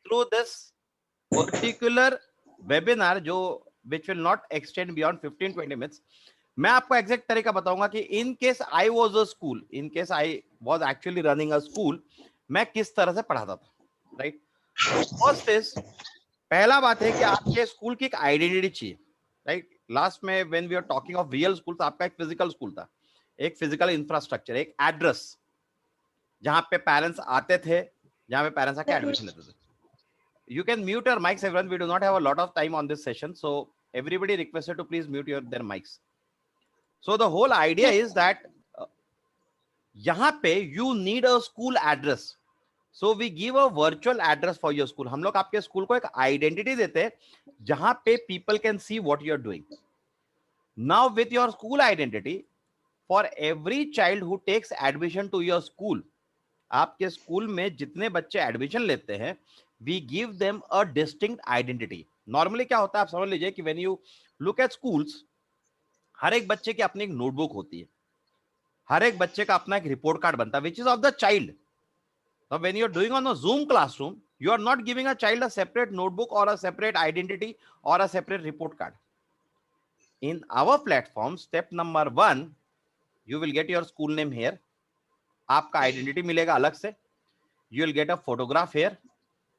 through this particular webinar, जो which will not extend beyond 15-20 minutes, मैं आपको exact तरीका बताऊंगा कि in case I was a school, in case I was actually running a school, मैं किस तरह से पढ़ाता था, राइट। तो फर्स्ट इज, पहला बात है कि आपके स्कूल की एक आइडेंटिटी चाहिए, राइट। लास्ट में when we are talking of real school, आपका एक फिजिकल स्कूल था, एक फिजिकल इंफ्रास्ट्रक्चर, एक एड्रेस जहां पे पेरेंट्स आते थे, जहां पे पेरेंट्स आके एडमिशन लेते थे। You can mute your mics, everyone. We do not have a lot of time on this session, so everybody requested to please mute their mics. So the whole idea is that यहाँ पे you need a school address. So we give a virtual address for your school. हम लोग आपके school को एक identity देते हैं जहां पे people can see what you are doing. Now with your school identity, for every child who takes admission to your school, आपके स्कूल में जितने बच्चे एडमिशन लेते हैं, we give them a distinct identity. Normally क्या होता है, आप समझ लीजिए कि when you look at schools, हर एक बच्चे की अपनी एक नोटबुक होती है, हर एक बच्चे का अपना एक रिपोर्ट कार्ड बनता है which is of the child. Now when you are doing on a Zoom classroom, you are not giving a child a separate notebook or a separate identity or a separate report card. In our platform, step number 1, you will get your school name here, आपका identity मिलेगा अलग से, you will get a photograph here,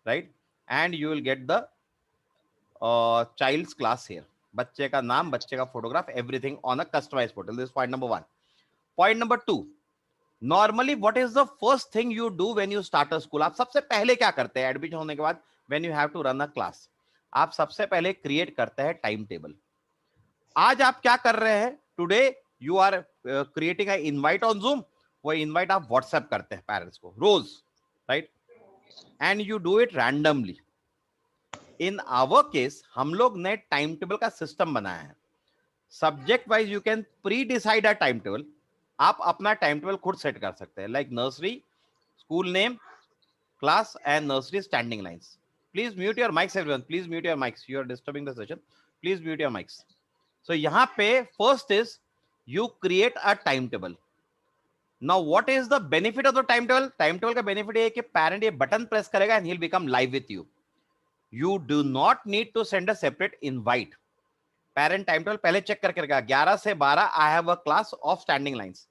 right, and you will get the child's class here, बच्चे का नाम, बच्चे का photograph, everything on a customized portal. This is point number 1. Point number 2, normally what is the first thing you do when you start a school? आप सबसे पहले क्या करते हैं एडमिशन होने के बाद? when you have to run a class, आप सबसे पहले क्रिएट करते हैं टाइम टेबल। आज आप क्या कर रहे हैं? Today you are creating a invite on Zoom, वो इनवाइट आप व्हाट्सएप करते हैं पेरेंट्स को रोज, right, and you do it randomly. In our case हम लोग ने टाइम टेबल का सिस्टम बनाया है, subject wise you can pre decide a time table, आप अपना टाइम टेबल खुद सेट कर सकते हैं, like nursery, school name, class and nursery standing lines. Please mute your mics everyone, please mute your mics, you are disturbing the session, please mute your mics. So यहाँ पे first is you create a time table. Now what is the benefit of the time table? Time table का benefit है कि parent ये button press करेगा and he will become live with you. You do not need to send a separate invite. Parent time table पहले check करके रखा 11 से 12 I have a class of standing lines.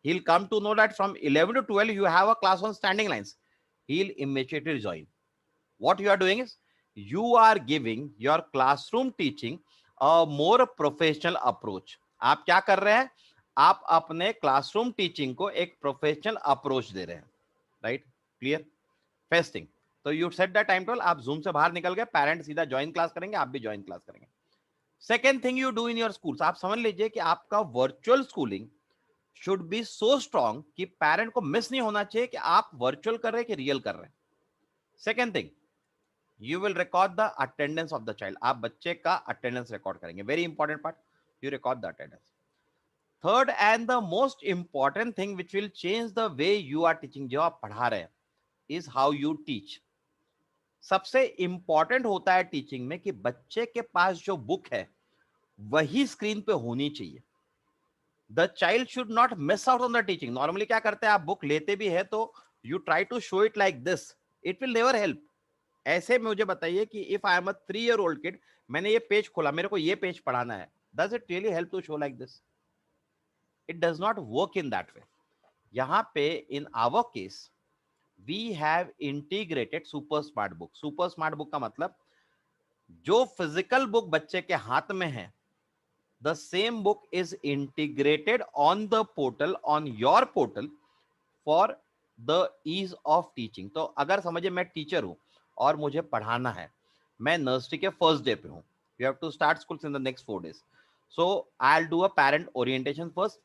He'll come to know that from 11 to 12 you have a class on standing lines. He'll immediately join. What you are doing is you are giving your classroom teaching a more professional approach. आप क्या कर रहे हैं? आप अपने classroom teaching को एक professional approach दे रहे हैं, राइट? क्लियर? फर्स्ट थिंग, तो you set the time table, आप जूम से बाहर निकल गए, पेरेंट सीधा ज्वाइन क्लास करेंगे, आप भी ज्वाइन क्लास करेंगे। Second thing you do in your school, आप समझ लीजिए कि आपका virtual schooling should be so strong कि पेरेंट को मिस नहीं होना चाहिए कि आप वर्चुअल कर रहे हैं कि रियल कर रहे हैं। Second thing, you will record the attendance of the child, आप बच्चे का अटेंडेंस रिकॉर्ड करेंगे, very important part, you record the attendance. Third and the most important thing which will change the way you are teaching, जो आप पढ़ा रहे हैं, is how you teach. सबसे इंपॉर्टेंट होता है टीचिंग में कि बच्चे के पास जो बुक है वही स्क्रीन पे होनी चाहिए। The child should not miss out on the teaching. Normally क्या करते हैं, आप बुक लेते भी है तो you try to show it like this, it will never help. ऐसे मुझे बताइए कि if I am a 3 year old kid, मैंने ये पेज खोला, मेरे को ये पेज पढ़ाना है, does it really help to show like this? It does not work in that way. यहां पे in our case we have integrated super smart book. Super smart book का मतलब जो फिजिकल बुक बच्चे के हाथ में है, the same book is integrated on the portal, on your portal, for the ease of teaching. तो अगर समझिए मैं टीचर हूं और मुझे पढ़ाना है, मैं नर्सरी के फर्स्ट डे पे हूं, you have to start school in the next 4 days, so I will do a parent orientation first.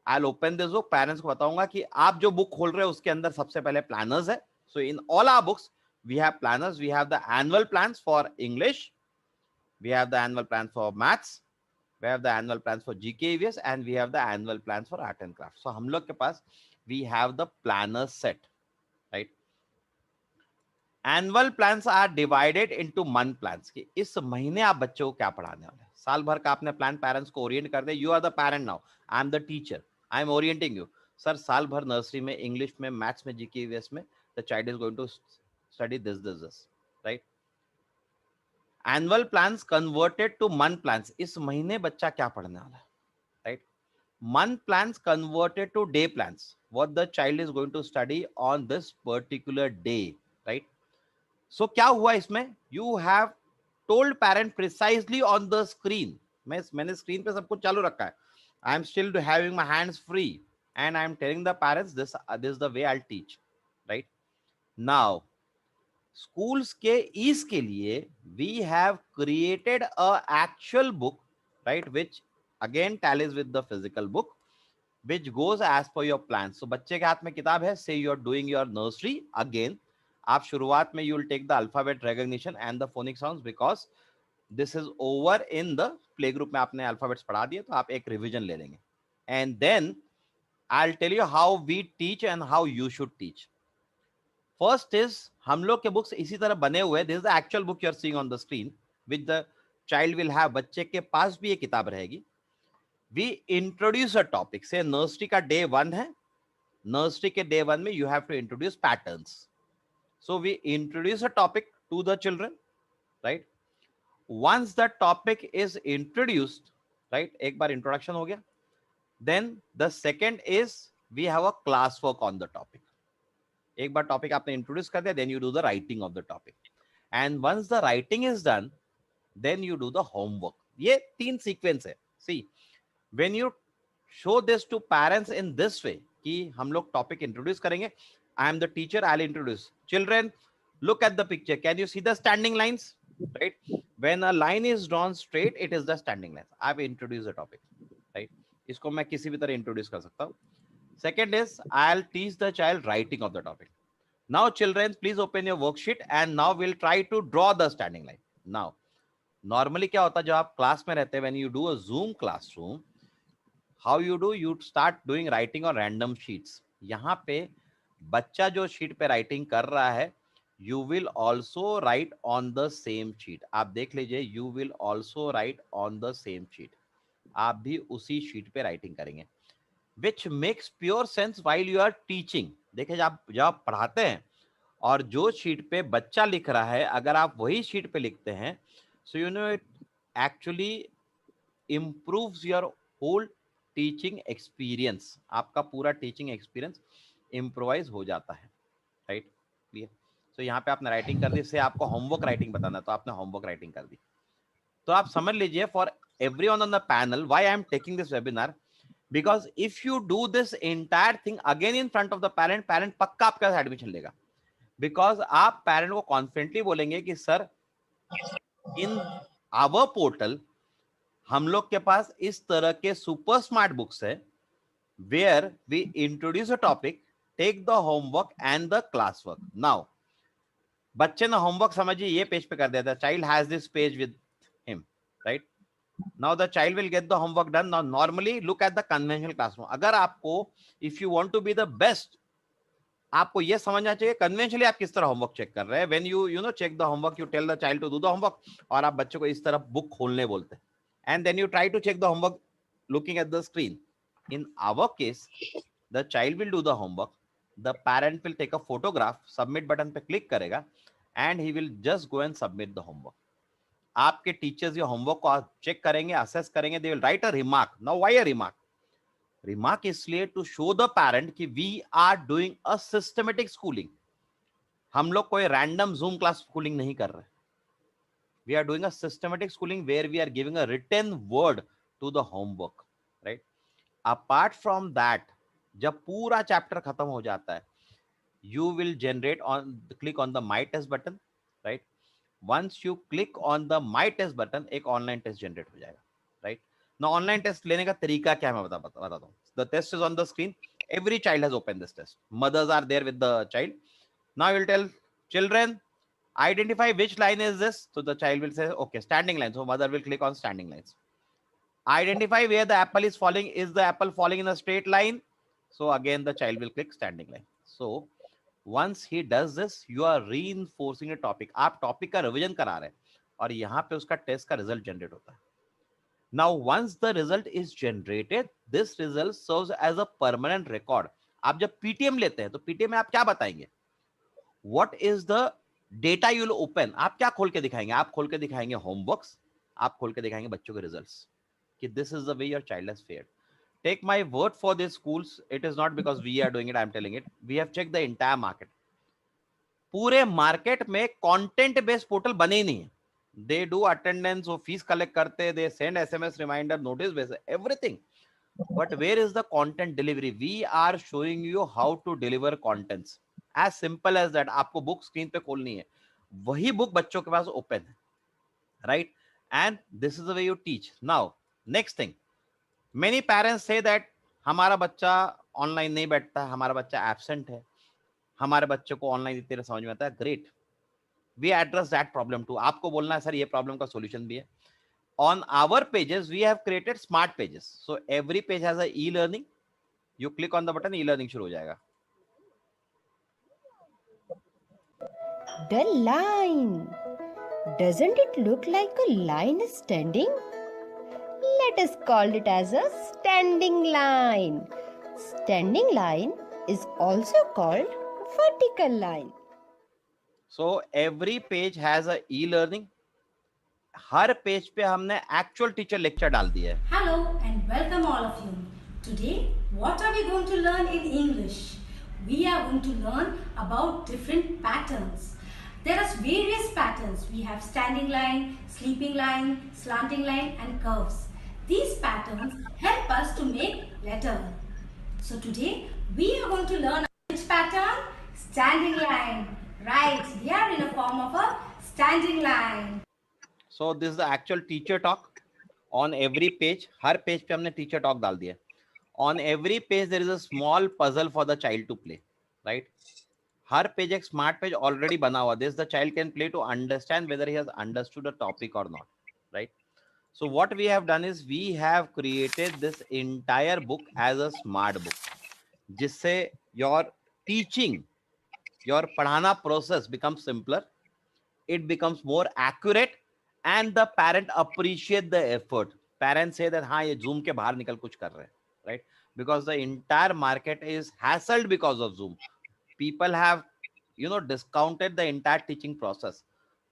I will open this book, parents को बताऊंगा कि आप जो बुक खोल रहे हो उसके अंदर सबसे पहले प्लानर्स है। So in all our books we have planners, we have the annual plans for English, we have the annual plans for maths, we have the annual plans for GK EVS, and we have the annual plans for art and craft. So हम लोग के पास we have the planner set, right? Annual plans are divided into month plans कि इस महीने आप बच्चों को क्या पढ़ाने वाले हैं। साल भर का आपने प्लान पेरेंट्स को ओरिएंट कर दे, you are the parent now, I am the teacher, I am orienting you. Sir साल भर नर्सरी में, इंग्लिश में, मैथ्स में, GK EVS में the child is going to study this. Right. Annual plans converted to month plans. इस महीने बच्चा क्या पढ़ने वाला है, right. Month plans converted to day plans. What the child is going to study on this particular day, right? So क्या हुआ इसमें? You have told parent precisely on the screen. मैंने screen पे सब कुछ चालू रखा है. I am still having my hands free, and I am telling the parents this is the way I'll teach, right? Now, schools के ease के लिए we have created a actual book, right? Which again tallies with the physical book, which goes as per your plan. So बच्चे के हाथ में किताब है. Say you are doing your nursery again. आप शुरुआत में you will take the alphabet recognition and the phonic sounds because this is over in the play group में आपने alphabets पढ़ा दिए तो आप एक revision ले लेंगे. And then I'll tell you how we teach and how you should teach. First is हम लोग के books इसी तरह बने हुए. This is the actual book you are seeing on the screen which the child will have. बच्चे के पास भी ये किताब रहेगी. We introduce a topic. Say nursery का day 1 है. Nursery के day 1 में you have to introduce patterns. So we introduce a topic to the children, right? Once the topic is introduced, right? एक बार introduction हो गया. Then the second is we have a class work on the topic. एक बार topic आपने introduce कर दिया, then you do the writing of the topic. And once the writing is done, then you do the homework. ये 3 sequence है. See, when you show this to parents in this way कि हम लोग topic introduce करेंगे, I am the teacher, I'll introduce. Children, look at the picture. Can you see the standing lines? Right? When a line is drawn straight, it is the standing lines. I've introduced the topic. Right? इसको मैं किसी भी तरह introduce कर सकता हूँ. Second is I'll teach the child writing of the topic. Now, children, please open your worksheet and now we'll try to draw the standing line. Now, normally क्या होता है जब आप क्लास में रहते हैं, when you do a Zoom classroom, how you do, you start doing writing on random sheets. यहाँ पे बच्चा जो शीट पे राइटिंग कर रहा है, you will also write on the same sheet. आप देख लीजिए, you will also write on the same sheet. आप भी उसी शीट पे राइटिंग करेंगे, which makes pure sense while you are teaching. देखिए जब आप पढ़ाते हैं और जो शीट पे बच्चा लिख रहा है, अगर आप वही शीट पे लिखते हैं, so you know it actually improves your whole teaching experience. आपका पूरा टीचिंग एक्सपीरियंस इम्प्रोवाइज हो जाता है, राइट? क्लियर? सो यहाँ पे आपने राइटिंग कर दी. इससे आपको होमवर्क राइटिंग बताना, तो आपने होमवर्क राइटिंग कर दी. तो आप समझ लीजिए, for everyone on the panel, why I am taking this webinar, because if you do this entire thing again in front of the parent, parent पक्का आपके पास एडमिशन लेगा. बिकॉज आप पेरेंट को कॉन्फिडेंटली बोलेंगे कि सर, इन आवर पोर्टल हम लोग के पास इस तरह के सुपर स्मार्ट बुक्स है, where we introduce a topic, take the homework and the classwork. Now, बच्चे ने होमवर्क समझिए ये पेज पे कर देता है. Child has this page with him, right? Now the child will get the homework done. Now normally look at the conventional classroom. अगर आपको, if you want to be the best, आपको ये समझना चाहिए कन्वेंशनली आप किस तरह होमवर्क चेक कर रहे हैं. When you know check the homework, you tell the child to do the homework, और आप बच्चे को इस तरह बुक खोलने बोलते हैं. And then you try to check the homework looking at the screen. In our case, the child will do the homework, the parent will take a photograph, submit button पे click करेगा, and he will just go and submit the homework. आपके teachers ये homework को check करेंगे, assess करेंगे, they will write a remark. Now why a remark? Remark इसलिए to show the parent कि we are doing a systematic schooling. हम लोग कोई random Zoom class schooling नहीं कर रहे. We are doing a systematic schooling where we are giving a written word to the homework, right? Apart from that, जब पूरा chapter खत्म हो जाता है, you will generate on click on the my test button, right? Once you click on the my test button, एक online test generate हो जाएगा, right? Now online test लेने का तरीका क्या है मैं बताता हूँ. The test is on the screen. Every child has opened this test. Mothers are there with the child. Now you will tell children, identify which line is this. So the child will say, okay, standing line. So mother will click on standing lines. Identify where the apple is falling. Is the apple falling in a straight line? So again, the child will click standing line. So once he does this, you are reinforcing a topic. आप topic का revision करा रहे हैं और यहाँ पे उसका test का रिजल्ट जनरेट होता है. Now once the result is generated, this result serves as a permanent record. आप जब PTM लेते हैं तो PTM में आप क्या बताएंगे? What is the data you will open, आप क्या खोल के दिखाएंगे? आप खोल के दिखाएंगे होमवर्क्स, आप खोल के दिखाएंगे बच्चों के रिजल्ट्स, कि this is the way your child has fared. Take my word for this schools, it is not because we are doing it, I am telling it. We have checked the entire market. पूरे market में content based portal बने ही नहीं है. They do attendance, वो fees collect करते, they send SMS reminder, notice based, everything. But where is the content delivery? We are showing you how to deliver contents, as simple as that. आपको book screen पे खोलनी है, वही book बच्चों के पास ओपन है, right? And this is the way you teach. Now next thing, many parents से दैट हमारा बच्चा ऑनलाइन नहीं बैठता है, हमारा बच्चा एब्सेंट है, हमारे बच्चे को ऑनलाइन इतनी देर समझ में आता है. Great, we address that problem too. आपको बोलना है सर ये प्रॉब्लम का सॉल्यूशन भी है. On our pages we have created smart pages, so every page has a e-learning. You click on the button, e-learning शुरू हो जाएगा. The line. Doesn't it look like a line is standing? Let us call it as a standing line. Standing line is also called vertical line. So every page has a e-learning. Her page पे हमने actual teacher lecture डाल दिया है. Hello and welcome all of you. Today, what are we going to learn in English? We are going to learn about different patterns. There are various patterns. We have standing line, sleeping line, slanting line and curves. These patterns help us to make letter. So today, we are going to learn which pattern? Standing line. Right, they are in a form of a standing line. So this is the actual teacher talk. On every page, her page पे हमने teacher talk डाल दिया. On every page there is a small puzzle for the child to play, right? हर page एक smart page already बना हुआ. This the child can play to understand whether he has understood the topic और not, right? So what we have done is we have created this entire book as a smart book, जिससे your teaching, your पढ़ाना process becomes simpler, it becomes more accurate, and the parent appreciate the effort. Parents से that हाँ ये zoom के बाहर निकल कुछ कर रहे हैं, right? Because the entire market is hassled because of Zoom. People have discounted the entire teaching process.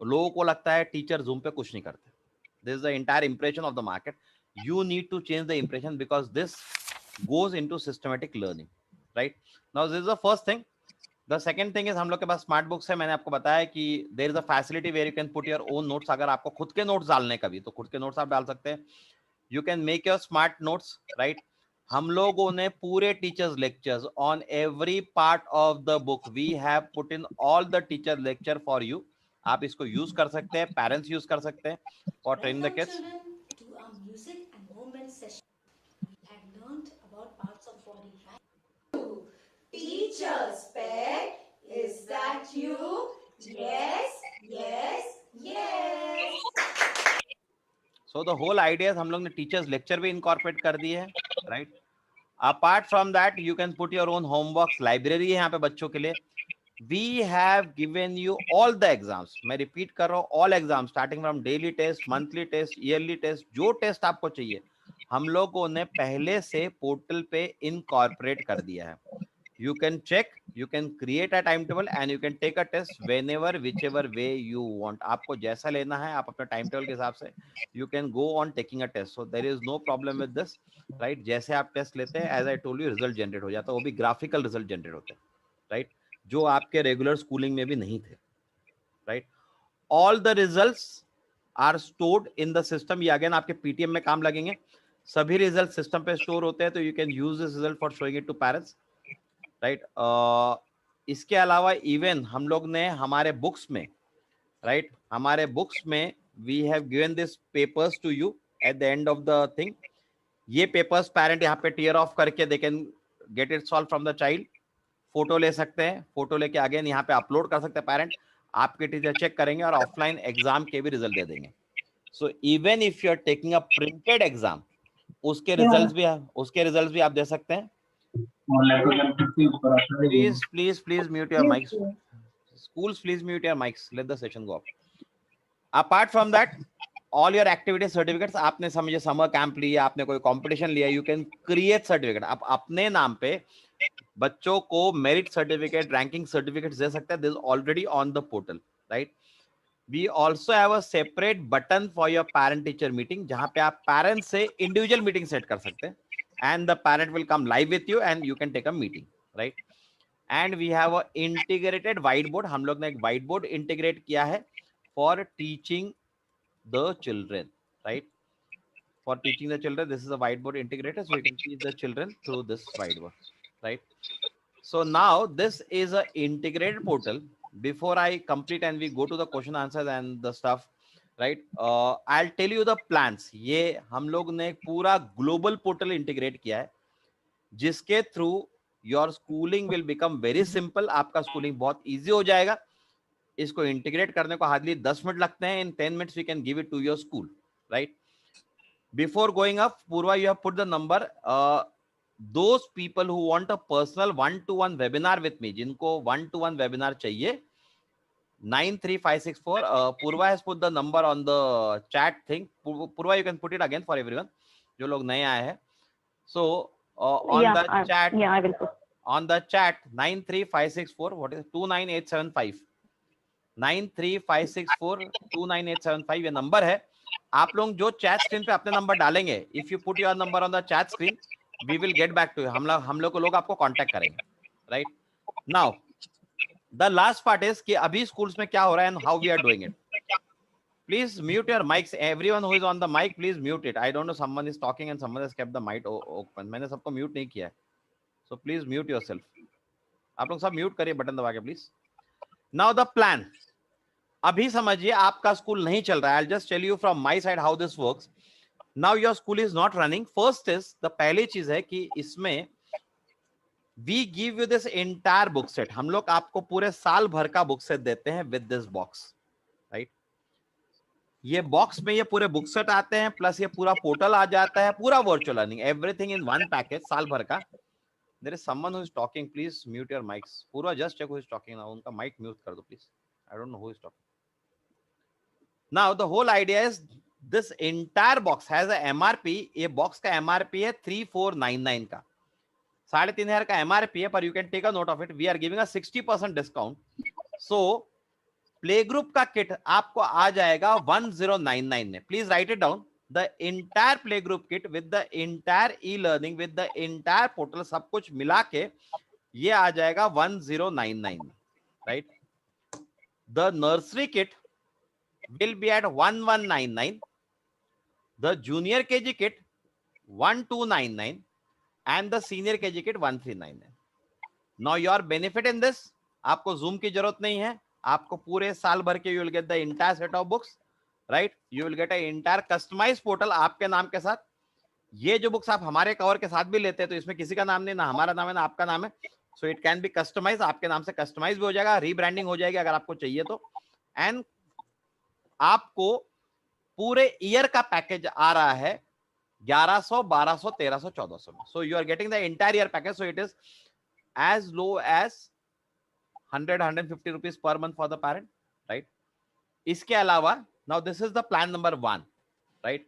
लोगों को लगता है टीचर जूम पे कुछ नहीं करते. This is the entire impression of the market. You need to change the impression because this goes into systematic learning, right? Now this is the first thing. The second thing is हम लोग के पास smart books है. मैंने आपको बताया कि there is a facility where you can put your own notes. अगर आपको खुद के नोट्स डालने का भी, तो खुद के नोट्स आप डाल सकते हैं. You can make your smart notes, right? हम लोगों ने पूरे teachers lectures on every part of the book we have put in all the teacher lecture for you. आप इसको यूज कर सकते हैं, पेरेंट्स यूज कर सकते हैं for training the kids. To our music and movement session. We have learned about parts of body, right? Teacher's pet, is that you? Yes, yes, yes. So the whole idea is हम लोग ने teachers lecture भी incorporate कर दिए है, right? Apart from that you can put your own homeworks. Library है यहाँ पे बच्चों के लिए. We have given you all the exams. मैं रिपीट कर रहा हूँ, all exams starting from daily test, monthly test, yearly test, जो टेस्ट आपको चाहिए हम लोगों ने पहले से पोर्टल पे इनकॉर्पोरेट कर दिया है. You can check, you can create a timetable and you can take a test whenever, whichever way you want. आपको जैसा लेना है आप अपने टाइम टेबल के हिसाब से you can go on taking a test. So there is no problem with this, right? जैसे आप टेस्ट लेते हैं, as I told you, result generate हो जाता है. वो भी ग्राफिकल रिजल्ट जनरेट होते हैं, राइट? जो आपके रेगुलर स्कूलिंग में भी नहीं थे, right? All the results are stored in the system. ये अगेन आपके पीटीएम में काम लगेंगे. सभी रिजल्ट सिस्टम पे स्टोर होते हैं, तो you can use this result for showing it to parents, right? इसके अलावा इवन हम लोग ने हमारे बुक्स में, राइट, हमारे बुक्स में we have given this papers to you at the end of the thing. ये पेपर्स पेरेंट यहाँ पे टीयर ऑफ करके they can get it solve from the child. Photo ले सकते हैं, फोटो लेके अगेन यहाँ पे अपलोड कर सकते हैं पेरेंट. आपके टीचर चेक करेंगे और ऑफलाइन एग्जाम के भी रिजल्ट दे देंगे. So even if you are taking a printed exam, उसके रिजल्ट्स भी आप दे सकते हैं. Please mute your mics. Schools, please mute your mics. Let the session go up. Apart from that, all your activity certificates, आपने समझे summer camp लिया, आपने कोई कंपटीशन लिया, you can create certificate. आप अपने नाम पे बच्चों को मेरिट सर्टिफिकेट, रैंकिंग सर्टिफिकेट दे सकते हैं. This already on the portal, right. We also have a separate button for your parent teacher meeting, जहां पे आप parents से individual meeting set कर सकते हैं, and the parent will come live with you and you can take a meeting, right? And we have a integrated whiteboard. हम लोग ने एक whiteboard integrate किया है for teaching the children, right? For teaching the children, this is a whiteboard integrated, so you can teach the children through this whiteboard, right? So now this is a integrated portal. Before I complete and we go to the question answers and the stuff, right? I'll tell you the plans. ये हम लोग ने एक पूरा global portal integrate किया है, जिसके through your schooling will become very simple. आपका schooling बहुत easy हो जाएगा. इसको integrate करने को hardly 10 मिनट लगते हैं. In 10 minutes we can give it to your school, right? Before going up, Purva, you have put the number. Those people who want a personal one-to-one webinar with me, जिनको one-to-one webinar चाहिए, 93564. Purva has put the number on the chat thing. Purva, you can put it again for everyone. जो लोग नए आए हैं. So on the chat, I will put. On the chat 93564. What is it? 29875. 93564 29875 ये number है. आप लोग जो चैट स्क्रीन पे अपने नंबर डालेंगे, if you put your number on the chat screen, we will get back to you. हम लोग को लोग आपको कांटेक्ट करेंगे, right? Now the last part is कि अभी स्कूल्स में क्या हो रहा है and how we are doing it. Please mute your mics. Everyone who is on the mic, please mute it. I don't know, someone is talking and someone has kept the mic open. मैंने सबको mute नहीं किया है, so please mute yourself. आप लोग सब mute करिए button दबा के प्लीज. Now the plan. अभी समझिए आपका स्कूल नहीं चल रहा है. I'll just tell you from my side how this works. Now your school is not running. First is, the पहली चीज है कि इसमें we give you this entire book set. हम लोग आपको पूरे साल भर का बुक सेट देते हैं with this box, right? ये बॉक्स में ये पूरे बुक सेट आते हैं, प्लस ये पूरा पोर्टल आ जाता है, पूरा virtual learning, everything in one package साल भर का. There is someone who is talking. Please mute your mics. पूरा just check who is talking now. उनका mic mute कर दो please. I don't know who is talking. Now the whole idea is this entire box has a MRP. ये box का MRP है 3499 का, 3500 का MRP है, पर you can take a note of it. We are giving a 60% discount. So play group का kit आपको आ जाएगा 1099 में. Please right it down. The entire play group kit with the entire e learning with the entire portal, सब कुछ मिला के ये आ जाएगा 1099 में, right? The nursery kit will be at 1199, the junior KG kit 1299 and the senior KG kit 1399. Now your benefit in this, आपको Zoom की जरूरत नहीं है. आपको पूरे साल भर के you will get the entire set of books, right? You will get an entire customized portal आपके नाम के साथ. ये जो बुक्स आप हमारे कवर के साथ भी लेते हैं तो इसमें किसी का नाम नहीं, ना हमारा नाम है ना आपका नाम है. So it can be customized. आपके नाम से कस्टमाइज भी हो जाएगा, रीब्रांडिंग हो जाएगी अगर आपको चाहिए तो. एंड आपको पूरे ईयर का पैकेज आ रहा है 1100, 1200, 1300, 1400 में. So you are getting the entire year package. So it is as low as 100-150 rupees per month for the parent, right? इसके अलावा now this is the plan number 1, right?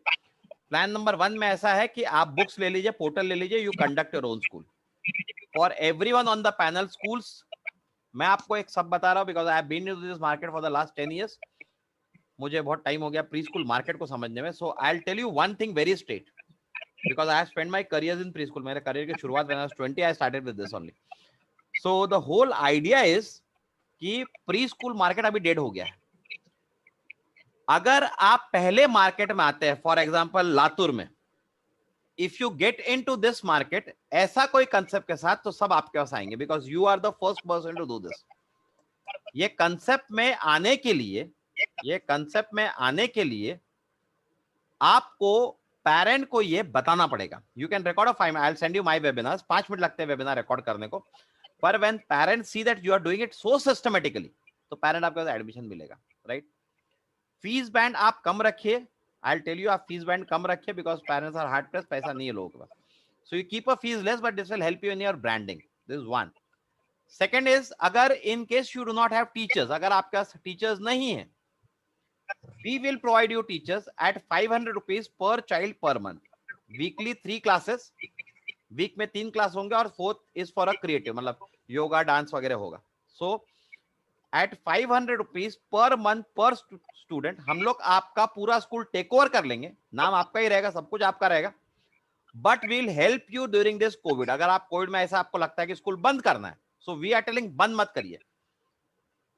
Plan number 1 में ऐसा है कि आप बुक्स ले लीजिए, portal ले लीजिए, you conduct your own school. For everyone on the panel, schools मैं आपको एक सब बता रहा हूं because I have been in this market for the last 10 years. मुझे बहुत टाइम हो गया प्री स्कूल मार्केट को समझने में. So I will tell you one thing very straight because I have spent my career in pre school. मेरे career की शुरुआत when I was 20 I started with this only. So the whole idea is कि pre school market अभी dead हो गया है. अगर आप पहले मार्केट में आते हैं, फॉर एग्जांपल लातूर में, if you get into this market ऐसा कोई कंसेप्ट के साथ, तो सब आपके पास आएंगे because you are the first person to do this. ये कंसेप्ट में आने के लिए आपको पेरेंट को ये बताना पड़ेगा. You can record 5 I will send you my webinars. 5 minute लगते हैं वेबिनार रिकॉर्ड करने को, पर when parents see that you are doing it so systematically, तो पेरेंट आपके पास एडमिशन मिलेगा, राइट? फीस बैंड आप कम रखिए. आई विल टेल यू, आप फीस बैंड कम रखिए because parents are hard pressed, पैसा नहीं है लोगों के पास. So you keep a fees less but this will help you in your branding. This is one. Second is, अगर in case you do not have teachers, अगर आपके पास teachers नहीं है, we will provide you teachers at 500 rupees per child per month. Weekly 3 classes, week में 3 class होंगे और 4th is for a creative, मतलब yoga dance वगैरह होगा. So at 500 rupees per month per student हम लोग आपका पूरा स्कूल टेक ओवर कर लेंगे, नाम आपका ही रहेगा, सब कुछ आपका रहेगा, but will help you during this Covid. अगर आप कोविड में ऐसा आपको लगता है कि स्कूल बंद करना है, सो वी आर टेलिंग बंद मत करिए।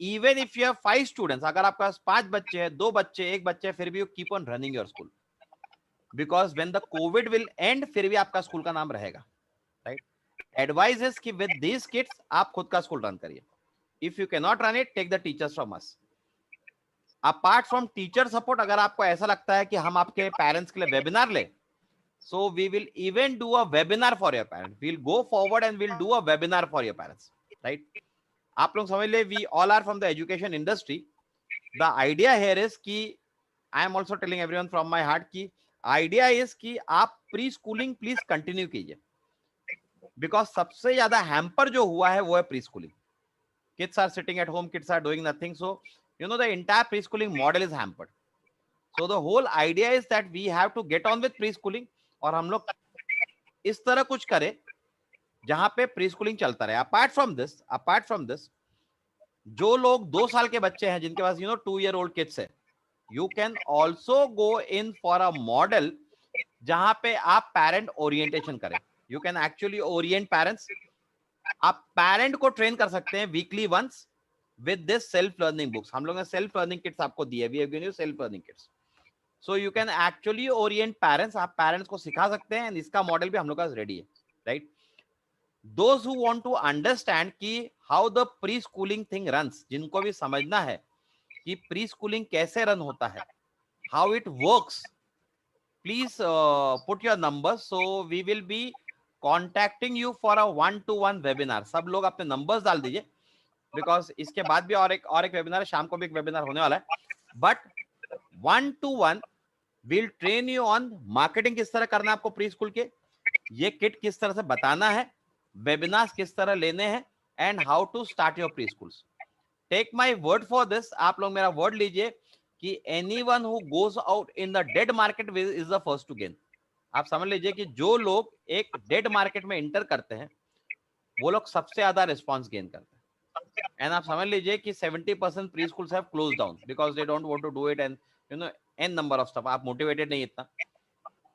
Even if you have 5 students, अगर आपके पास 5 बच्चे हैं, 2 बच्चे, 1 बच्चे, फिर भी you keep on running your school, because when the COVID will end फिर भी आपका स्कूल का नाम रहेगा, राइट। एडवाइस इज कि विद दीस किड्स आप खुद का स्कूल रन करिए। If you can not run it, take the teachers from us. Apart from teacher support, अगर आपको ऐसा लगता है कि हम आपके पेरेंट्स के लिए वेबिनार ले, so we will even do a webinar for your parents. We'll go forward and we'll do a webinar for your parents, right? आप लोग समझ ले, we all are from the education industry. The idea here is कि I am also telling everyone from my heart कि idea is कि आप preschooling please continue कीजिए, because सबसे ज्यादा हैम्पर जो हुआ है वो है preschooling. Kids are sitting at home, kids are doing nothing, so you know the entire preschooling model is hampered. So the whole idea is that we have to get on with preschooling, और हम लोग इस तरह कुछ करें जहां पे प्रीस्कूलिंग चलता रहे। अपार्ट फ्रॉम दिस जो लोग 2 साल के बच्चे हैं जिनके पास 2 year old किड्स है, you can also go in for a model जहां पे आप पेरेंट ओरिएंटेशन करें। You can actually orient parents. आप पेरेंट को ट्रेन कर सकते हैं weekly once with this self learning books. हम लोग ने सेल्फ लर्निंग किट्स आपको दी है, we have given you self learning kits, so you can actually orient parents. आप पेरेंट्स को सिखा सकते हैं, इसका मॉडल भी हम लोग का रेडी है, right. Those who want to understand कि how the pre schooling thing runs, जिनको भी समझना है कि प्री स्कूलिंग कैसे रन होता है, how it works, please put your number, so we will be contacting you for a 1-to-1 webinar. सब लोग अपने नंबर्स डाल दीजिए, बिकॉज इसके बाद भी और एक वेबिनार है, शाम को भी एक वेबिनार होने वाला है, but 1-to-1 will train you on marketing किस तरह करना है आपको प्री स्कूल के, ये किट किस तरह से बताना है, वेबिनार्स किस तरह लेने हैं, and how to start your preschools. Take my word for this, आप लोग मेरा वर्ड लीजिए कि anyone who goes out in the dead market is the first to gain. आप समझ लीजिए कि जो लोग एक डेड मार्केट में इंटर करते हैं वो लोग सबसे ज्यादा रिस्पॉन्स गेन करते हैं। एंड आप समझ लीजिए कि 70% preschools have closed down because they don't want to do it, and an number of stuff, आप मोटिवेटेड नहीं इतना।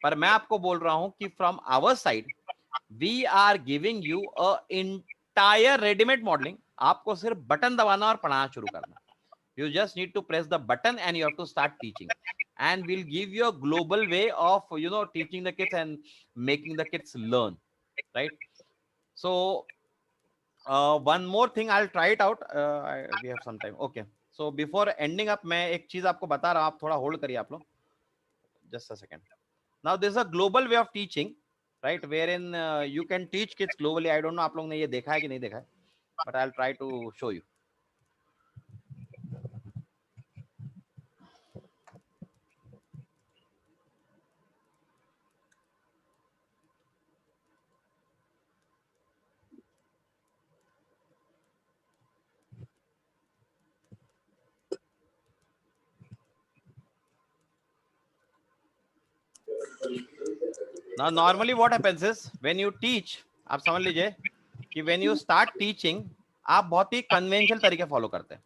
पर मैं आपको बोल रहा हूं कि from our side we are giving you a entire readymade modelling. आपको सिर्फ बटन दबाना और पढ़ाना शुरू करना। You just need to press the button and you have to start teaching, and we'll give you a global way of teaching the kids and making the kids learn, right? So one more thing, I'll try it out. We have some time. Okay, so before ending up, मैं एक चीज आपको बता रहा हूँ, आप थोड़ा hold करिए आप लोग, just a second. Now this is a global way of teaching, right, wherein you can teach kids globally. I don't know आप लोग ने ये देखा है कि नहीं देखा है, but I'll try to show you. Now normally what happens is when you teach, आप समझ लीजिए कि when you start teaching आप बहुत ही कन्वेंशनल तरीके फॉलो करते हैं।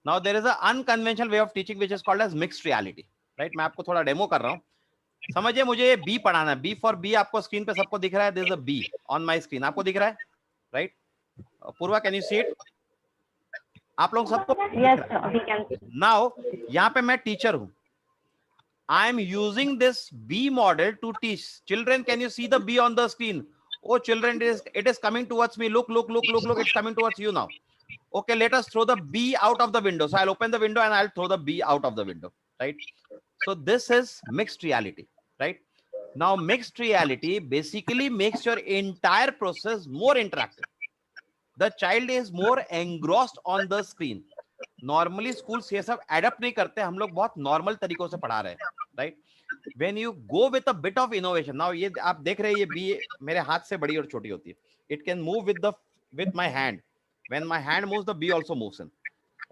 Now there is a unconventional way of teaching which is called as mixed reality, right? मैं आपको थोड़ा डेमो कर रहा हूँ, समझिए। मुझे ये बी पढ़ाना है, बी फॉर बी आपको स्क्रीन पे सबको दिख रहा है, there is a be on my screen, आपको दिख रहा है, right? Purva can you see it? आप लोग सबको नाउ यहाँ पे मैं टीचर हूँ, I am using this B model to teach children. Can you see the B on the screen? Oh children, it is coming towards me. Look, it's coming towards you now. Okay, let us throw the B out of the window. So I'll open the window and I'll throw the B out of the window, right? So this is mixed reality, right? Now mixed reality basically makes your entire process more interactive. The child is more engrossed on the screen. Normally schools ये सब adapt नहीं करते, हम लोग बहुत normal तरीकों से पढ़ा रहे हैं, right? When you go with a bit of innovation, now ये आप देख रहे हैं, ये बी मेरे हाथ से बड़ी और छोटी होती है, it can move with my hand, when my hand moves the bee also moves in,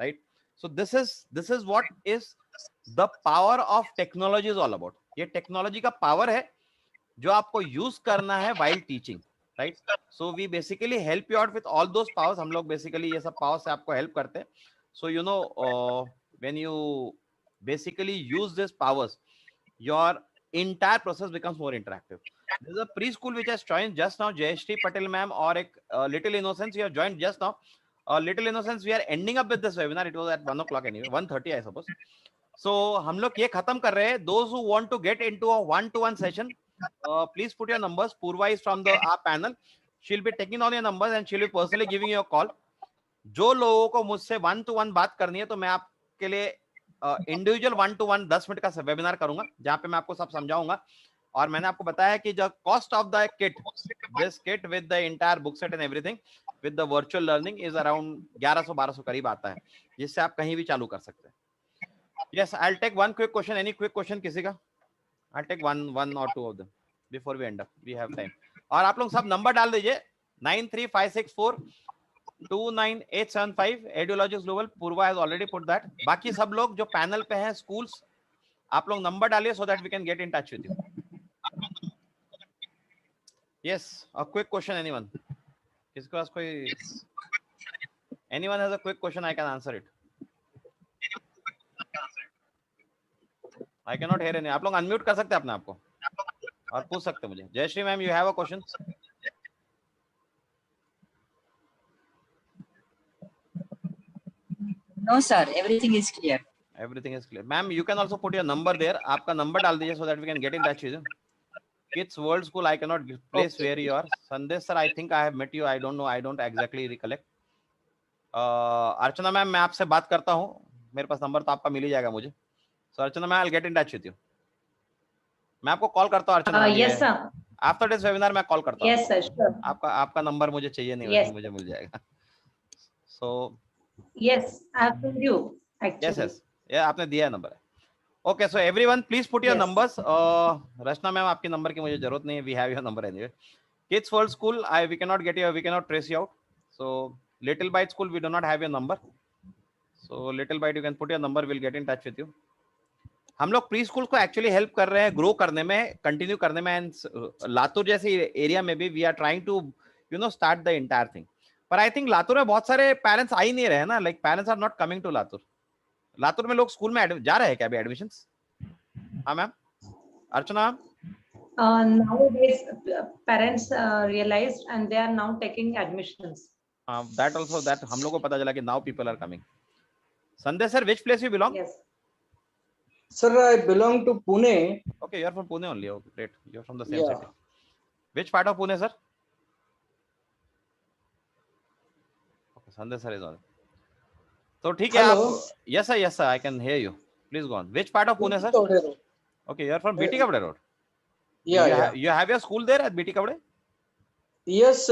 right? So this is what is the power of technology is all about. ये टेक्नोलॉजी का पावर है जो आपको यूज करना है while teaching, right? So we basically help you out with all those powers. हम लोग basically ये सब पावर्स से आपको हेल्प करते हैं. So you know when you basically use this powers, your entire process becomes more interactive. There's a preschool which has joined just now, Jayashree Patel ma'am, or a Little Innocence, you have joined just now. Little Innocence, we are ending up with this webinar. It was at 1 o'clock anyway, 1:30 I suppose. So हम लोग ये खत्म कर रहे हैं. Those who want to get into a one-to-one session, please put your numbers. Purva is from the our panel. She'll be taking on your numbers and she'll be personally giving you a call. जो लोगों को मुझसे 1-to-1 बात करनी है, तो मैं आपके लिए इंडिविजुअल 1-to-1 10 मिनट का वेबिनार करूंगा, जहां पे मैं आपको सब समझाऊंगा. और मैंने आपको बताया कि जो cost of the kit, this kit with the entire book set and everything with the virtual learning is around 1100-1200 करीब आता है, जिससे आप कहीं भी चालू कर सकते हैं. Yes, I will take one quick question. Any quick question किसी का? आई विल टेक वन और two of them before we end up. We have time. और आप लोग सब नंबर डाल दीजिए 9356429875. Edulogics Global, Purva has already put that. बाकी सब लोग जो पैनल पे हैं, स्कूल्स, आप लोग नंबर डालिए so that we can get in touch with you. Yes, a quick question, anyone? किसके पास कोई? Anyone has a quick question, I can answer it. I cannot hear any. आप लोग अनम्यूट कर सकते हैं अपने आप को और पूछ सकते हैं मुझे. Jayashree ma'am, you have a question? No, sir. Everything is clear. Everything is clear. Ma'am, you can also put your number there. आपका नंबर डाल दीजिए so that we can get in touch with you. Kids World School, I cannot place where you are. Sandesh sir, I think I have met you. I don't know. I don't exactly recollect. Archana ma'am, मैं आपसे बात करता हूँ. मेरे पास number तो आपका मिल ही जाएगा मुझे. So Archana ma'am, I'll get in touch with you. मैं आपको कॉल करता हूँ अर्चना. Yes, sir. After this webinar मैं कॉल करता हूँ. Yes, sir. Sure. आपका नंबर मुझे चाहिए नहीं. Yes. मुझे मिल जाएगा. So Yes, I have told you. Actually. yes, yes. Yeah, आपने दिया है number. Okay, so everyone, please put your Yes. numbers. Rachna ma'am, आपकी नंबर की मुझे जरूरत नहीं है. We have your number anyway. Kids World School, we cannot get you. We cannot trace you out. So Little Bite School, we do not have your number. So Little Bite, you can put your number. We'll get in touch with you. हम लोग pre school को actually help कर रहे हैं grow करने में, continue करने में. एंड लातूर जैसे एरिया में भी we are trying to start the entire thing. पर आई थिंक लातूर में बहुत सारे पेरेंट्स आ ही नहीं रहे ना. Like parents are not coming to Latur. Latur में लोग स्कूल में जा रहे हैं क्या अभी एडमिशंस? हाँ ma'am. Archana, Nowadays, parents realized and they are now taking admissions. that also, that हम लोग को पता चला कि now people are coming. संदेश sir, which place you belong? Yes. Sir, I belong to Pune. Okay, you are from Pune only. Okay, great. You are from the same Yeah. city. Which part of Pune, sir? Okay, Sandesh sir is on. तो ठीक है आप. Hello. Yes sir, yes sir, I can hear you. Please go on. Which part of Pune, sir? Kabde Road. Okay, you are from BT Kabde Road. Yeah, you yeah. you have your school there at BT Kabde? Yes,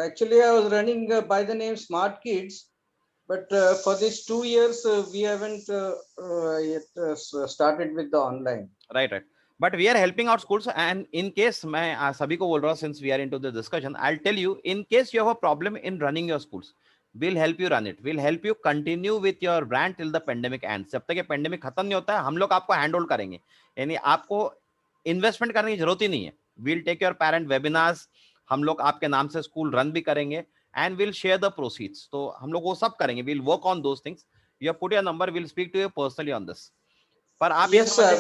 actually, I was running by the name Smart Kids, but for these 2 years, we haven't yet started with the online. Right, right. But we are helping out schools, and in case मैं सभी को बोल रहा हूँ, since we are into the discussion, I'll tell you, in case you have a problem in running your schools, we'll help you run it. We'll help you continue with your brand till the pandemic ends. जब तक ये pandemic खत्म नहीं होता है, हम लोग आपको हैंड होल्ड करेंगे. यानी आपको इन्वेस्टमेंट करने की जरूरत ही नहीं है. We'll take your parent webinars. हम लोग आपके नाम से स्कूल रन भी करेंगे, and we'll share the proceeds. तो हम लोग वो सब करेंगे. We'll work on those things. You have put your number. We'll speak to you personally on this. पर आप ये Yes, sir.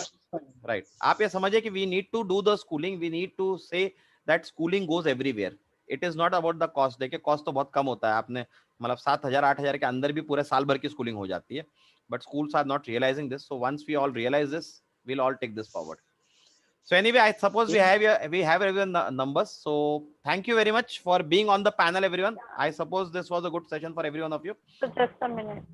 राइट, आप ये समझिए कि we need to do the schooling. We need to say that schooling goes everywhere. It is not about the cost. देखिए cost तो बहुत कम होता है. आपने मतलब 7,000-8,000 के अंदर भी पूरे साल भर की स्कूलिंग हो जाती है. But schools are not realising this. So once we all realise this, we'll all take this forward. So anyway, I suppose we have everyone numbers. So thank you very much for being on the panel, everyone. I suppose this was a good session for every one of you. So just a minute.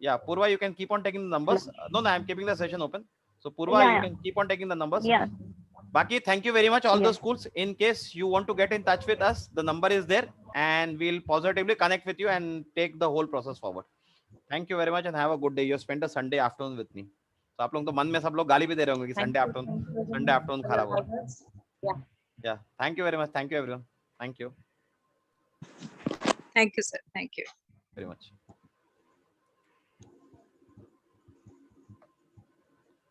Yeah, Purva, you can keep on taking the numbers. No, I'm keeping the session open. So Purva, Yeah, you yeah. can keep on taking the numbers. Yeah. Baki, thank you very much, all the Yes. schools. In case you want to get in touch with us, the number is there, and we'll positively connect with you and take the whole process forward. Thank you very much and have a good day. You spent a Sunday afternoon with me. तो आप लोग तो मन में सब लोग गाली भी दे रहे होंगे कि संडे आफ्टरनून खराब हो. Yeah, thank you very much. Thank you everyone. Thank you Thank you, sir. Thank you. very much.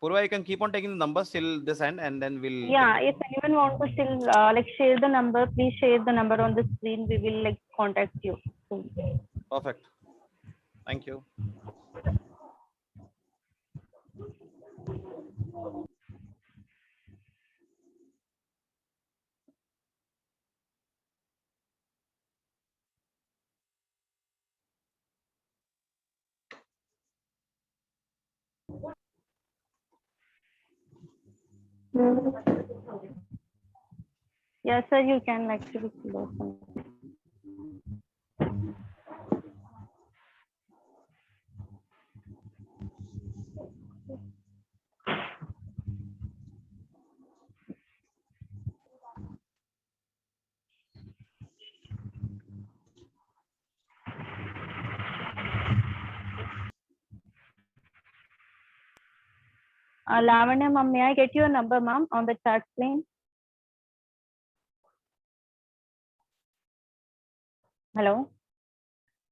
Purva, you can keep on taking the numbers till this end, and then we'll. Yeah, if anyone wants to still like share the number, please share the number on the screen. We will like contact you soon. Perfect. Thank you. Yeah, sir, you can actually close. Lavanya, ma'am, may I get your number, ma'am, on the chat screen? Hello.